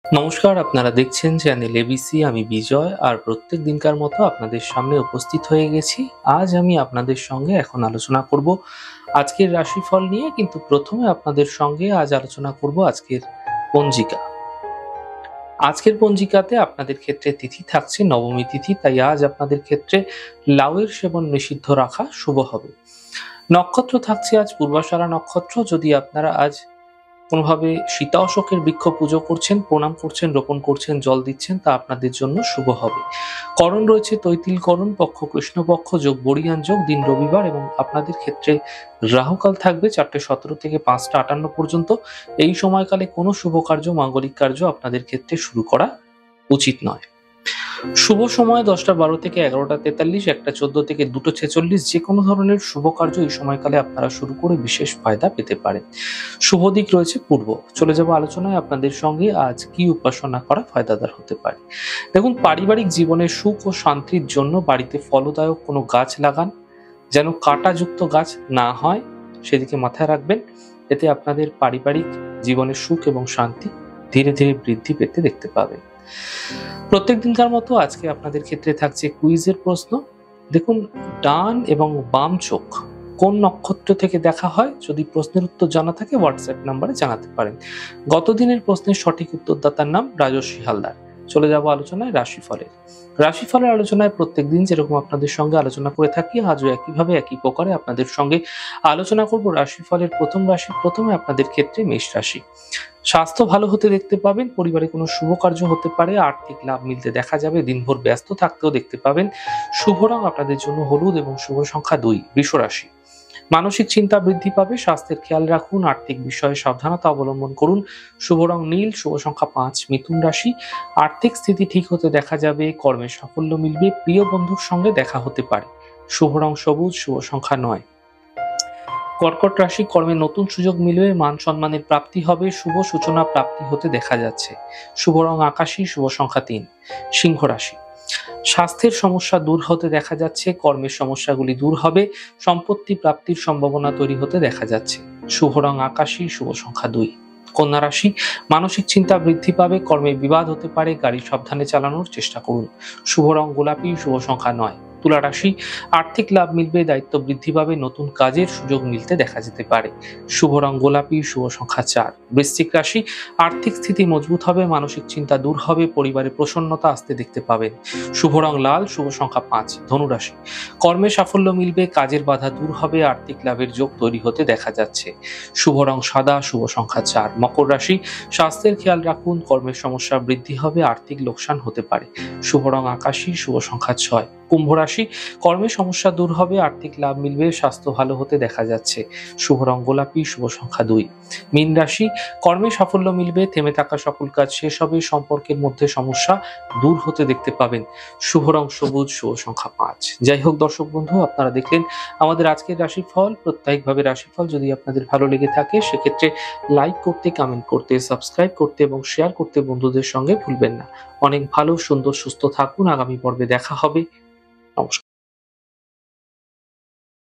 নমস্কার, আপনারা দেখছেন চ্যানেল এবিসি। আমি বিজয়, আর প্রত্যেক দিনকার মতো আপনাদের সামনে উপস্থিত হয়ে গেছি। আজ আমি আপনাদের সঙ্গে এখন আলোচনা করব আজকের রাশিফল নিয়ে, কিন্তু প্রথমে আপনাদের সঙ্গে আজ আলোচনা করব আজকের পঞ্জিকা। আজকের পঞ্জিকাতে আপনাদের ক্ষেত্রে তিথি থাকছে নবমী তিথি, তাই আজ আপনাদের ক্ষেত্রে লাউয়ের সেবন নিষিদ্ধ রাখা শুভ হবে। নক্ষত্র থাকছে আজ পূর্বাষাঢ়া নক্ষত্র। যদি আপনারা আজ কোনোভাবে সীতা অশোকের বৃক্ষ পুজো করছেন, প্রণাম করছেন, রোপণ করছেন, জল দিচ্ছেন, তা আপনাদের জন্য শুভ হবে। করণ রয়েছে তৈতিল করণ, পক্ষ কৃষ্ণপক্ষ, যোগ বড়িয়ান যোগ, দিন রবিবার, এবং আপনাদের ক্ষেত্রে রাহুকাল থাকবে 4:17 থেকে 5:58 পর্যন্ত। এই সময়কালে কোনো শুভ কার্য, মাঙ্গলিক কার্য আপনাদের ক্ষেত্রে শুরু করা উচিত নয়। শুভ সময় 10:12 থেকে 11:43, 1:14 থেকে 2:46। যে কোনো ধরনের শুভ কার্য এই সময়কালে আপনারা শুরু করে বিশেষ ফায়দা পেতে পারেন। শুভ দিক রয়েছে পূর্ব। চলে যাব আলোচনায় আপনাদের সঙ্গে আজ কি উপাসনা করা ফায়দাদার হতে পারে। দেখুন, পারিবারিক জীবনে সুখ ও শান্তির জন্য বাড়িতে ফলদায়ক কোনো গাছ লাগান, যেন কাঁটাযুক্ত গাছ না হয়, সেদিকে মাথায় রাখবেন। এতে আপনাদের পারিবারিক জীবনে সুখ এবং শান্তি ধীরে ধীরে বৃদ্ধি পেতে দেখতে পাবেন। প্রত্যেক দিনকার মতো আজকে আপনাদের ক্ষেত্রে থাকছে কুইজের প্রশ্ন। দেখুন, ডান এবং বাম চোখ কোন নক্ষত্র থেকে দেখা হয়? যদি প্রশ্নের উত্তর জানা থাকে হোয়াটসঅ্যাপ নাম্বারে জানাতে পারেন। গত দিনের প্রশ্নের সঠিক উত্তরদাতার নাম রাজস্বী হালদার। চলে যাব আলোচনায় রাশিফলের। রাশিফলের আলোচনায় প্রত্যেক দিন যেরকম আপনাদের সঙ্গে আলোচনা করে থাকি, আজও একইভাবে একই প্রকারে আপনাদের সঙ্গে আলোচনা করব রাশিফলের প্রথম রাশি। প্রথমে আপনাদের ক্ষেত্রে মেষ রাশি। স্বাস্থ্য ভালো হতে দেখতে পাবেন, পরিবারে কোনো শুভ কার্য হতে পারে, আর্থিক লাভ মিলতে দেখা যাবে, দিনভর ব্যস্ত থাকতেও দেখতে পাবেন। শুভ রং আপনাদের জন্য হলুদ এবং শুভ সংখ্যা 2। বৃষ রাশি। মানসিক চিন্তা বৃদ্ধি পাবে, স্বাস্থ্যের খেয়াল রাখুন, আর্থিক বিষয়ে সাবধানতা অবলম্বন করুন। শুভ রং নীল, শুভ সংখ্যা 5। মিথুন রাশি। আর্থিক স্থিতি ঠিক হতে দেখা যাবে, কর্মে সাফল্য মিলবে, প্রিয় বন্ধুর সঙ্গে দেখা হতে পারে। শুভ রং সবুজ, শুভ সংখ্যা 9। কর্কট রাশি। কর্মে নতুন সুযোগ মিলবে, মান সম্মানের প্রাপ্তি হবে, শুভ সূচনা প্রাপ্তি হতে দেখা যাচ্ছে। শুভ রং আকাশী, শুভ সংখ্যা 3। সিংহ রাশি। স্বাস্থ্যের সমস্যা দূর হতে দেখা যাচ্ছে, কর্মের সমস্যাগুলি দূর হবে, সম্পত্তি প্রাপ্তির সম্ভাবনা তৈরি হতে দেখা যাচ্ছে। শুভ রং আকাশী, শুভ সংখ্যা 2। কন্যা রাশি। মানসিক চিন্তা বৃদ্ধি পাবে, কর্মে বিবাদ হতে পারে, গাড়ি সাবধানে চালানোর চেষ্টা করুন। শুভ রং গোলাপি, শুভ সংখ্যা 9। তুলা রাশি। আর্থিক লাভ মিলবে, দায়িত্ব বৃদ্ধি পাবে, নতুন কাজের সুযোগ মিলতে দেখা যেতে পারে। শুভ রং গোলাপি, শুভ সংখ্যা 4। বৃশ্চিক রাশি। আর্থিক স্থিতি মজবুত হবে, মানসিক চিন্তা দূর হবে, পরিবারে প্রসন্নতা আসতে দেখতে পাবেন। শুভ রং লাল, শুভ সংখ্যা 5। ধনু রাশি। কর্মে সাফল্য মিলবে, কাজের বাধা দূর হবে, আর্থিক লাভের যোগ তৈরি হতে দেখা যাচ্ছে। শুভ রং সাদা, শুভ সংখ্যা 4। মকর রাশি। স্বাস্থ্যের খেয়াল রাখুন, কর্মের সমস্যা বৃদ্ধি হবে, আর্থিক লোকসান হতে পারে। শুভ রং আকাশী, শুভ সংখ্যা 6। কুম্ভ রাশি। কর্মের সমস্যা দূর হবে, আর্থিক লাভ মিলবে, স্বাস্থ্য ভালো হতে দেখা যাচ্ছে। শুভ রং গোলাপি, শুভ সংখ্যা 2। মীন রাশি। কর্মে সাফল্য মিলবে, থেমে থাকা সকল কাজ শেষ হবে, সম্পর্কের মধ্যে সমস্যা দূর হতে দেখতে পাবেন। শুভ রং সবুজ, শুভ সংখ্যা 5। যাই হোক দর্শক বন্ধু, আপনারা দেখলেন আমাদের আজকের রাশিফল। প্রত্যেকভাবে রাশিফল যদি আপনাদের ভালো লেগে থাকে, সেক্ষেত্রে লাইক করতে, কমেন্ট করতে, সাবস্ক্রাইব করতে এবং শেয়ার করতে বন্ধুদের সঙ্গে ভুলবেন না। অনেক ভালো, সুন্দর, সুস্থ থাকুন। আগামী পর্বে দেখা হবে। নমস্কার।